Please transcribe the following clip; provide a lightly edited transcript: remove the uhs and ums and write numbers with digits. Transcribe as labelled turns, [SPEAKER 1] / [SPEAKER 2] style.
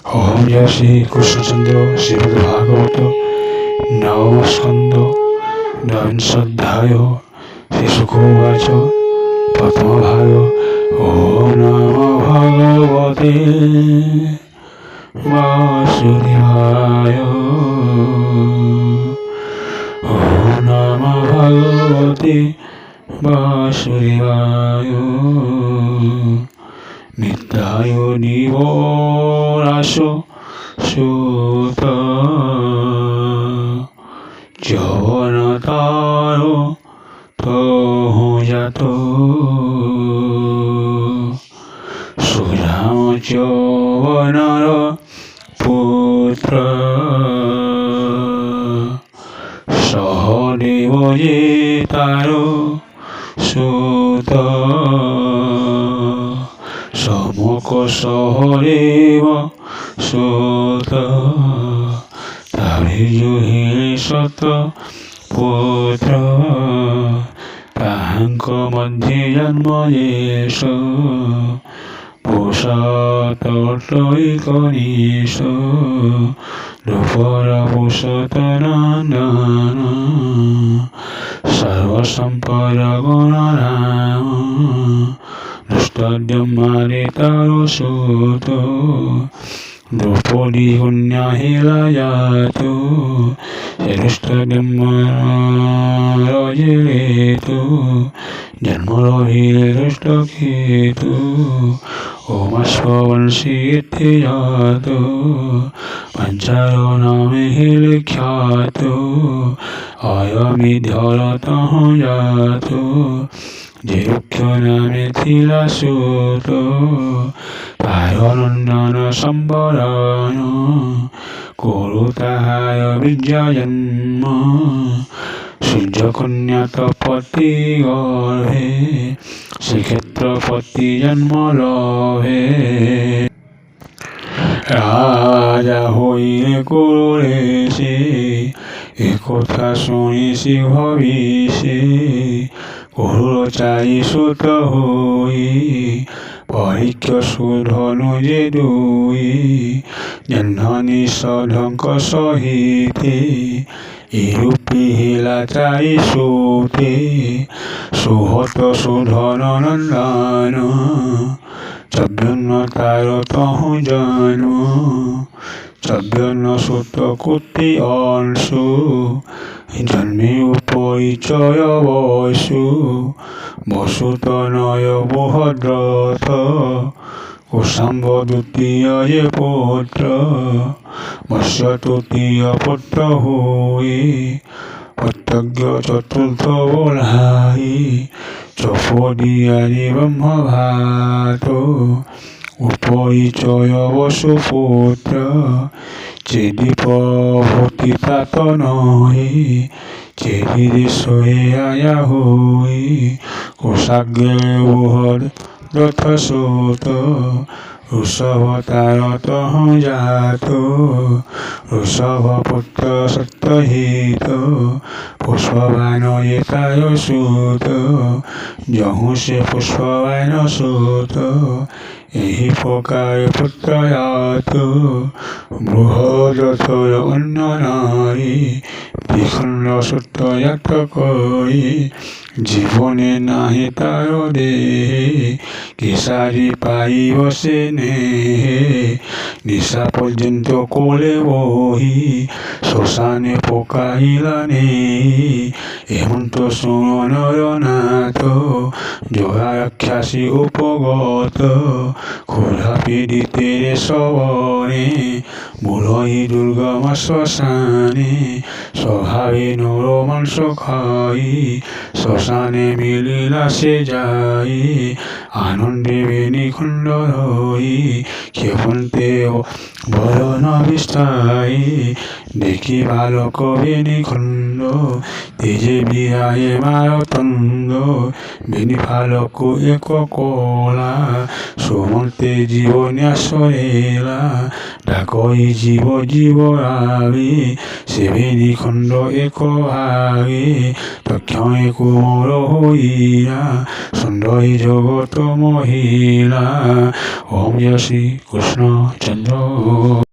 [SPEAKER 1] ওম জয় শ্রী কৃষ্ণচন্দ্র শ্রীমদ ভাগবত নবম স্কন্ধ নবিংশ অধ্যায় শ্রী শুকোবাচ প্রথম ভাগ। ওম নমো ভগবতে বাসুদেবায়। ওম নমো ভগবতে বাসুদেবায়। নিত্যায় নিবরাস সুত যবনতার তহজাত সুরাম যবনর পুত্র সহদেব যে তার সুত সমক সহদেব সুত তারে জুহে সত পুত্র তাহাঙ্ক মধ্যে জন্ম যেষ পুষতৈ কনিষ রূপর পুষত নন্দন সর্বসম্পদ গুণরাম দুষ্টদ্যমারে তার সুত দ্রৌপদী কন্যা হেলাজাত দুষ্টদ্যমারজেতু জন্মরহিলে দুষ্টকেতু ওমাশ্বংশীতে জাত পঞ্চার নামে হেলে খ্যাত অয়মিধ্যরত জাত যে রুক্ষ নামে থিলা সুত পায়নন্দন সম্বরণ করু তাহায় বিদ্যা জন্ম সূর্যকন্যা তপতি গর্ভে শ্রীক্ষেত্রপতি জন্ম লভে রাজা হইলে করুরে সে একথা শুনিছি ভবিষ্যে করুর চাই সুত হই পরীক্ষ সুধনু যে দুই জন্মনি সধঙ্ক সহিতে এরূপে হেলা চাই সুতে সুহত সুধন নন্দন চব্যন্ন তার তহ জন চব্যন্ন সুত কোটি অংশু জন্মে পরিচয় বসু বসুত নয় বহদ্রথ কুশাম্ব দ্বিতীয় যে পুত্র বর্ষ তৃতীয় পুত্র হয়ে প্রত্যজ্ঞ চতুর্থ বলাই চৌপদীয়ারি ব্রহ্মভাত উপরিচয় বসুপুত্র চেদি প্রভূতি তাত নহে চেদি দেশে আয়া হই কোষাগ্রে বহর রথ সুত ঋষভ তার তহ জাত ঋষভ পুত্র সত্যহিত পুষ্পবান তার সুত যহু সে পুষ্পবান সুত এই প্রকার পুত্র জাত বৃহদথ অন্য নারী বিখণ্ড সূত্র জাত করি জীবনে নাহি তার দেহে কেশারি পাইব সে নেহে নিশা পর্যন্ত কোলে বহি শ্মশানে পকাইলা নেই হেমন্ত শুন নরনাথ জয়াখ্যাসী উপগত ক্ষুধা পীড়িতে সবনে বুড়ি দুর্গম শ্মশানে স্বভাবে নর মাংস খাই শ্মশানে মিলিলা সে যাই আনন্দে বেনিখণ্ড হই ক্ষেপন্তে বরণ বিস্তাই দেখি বালক বেনিখণ্ড তেজে বিহায়ে মারতন্দ বেনি ফালক এক কলা সুমন্তে জীবন্যাসরেলা ডাকই জীব জীব আগে সে বেনিখণ্ড এক আগে তক্ষয় কুমর হইয়া সুন্দরী জগত মহিলা। ওম জয় শ্রী কৃষ্ণ চন্দ্র। রামচন্দ্র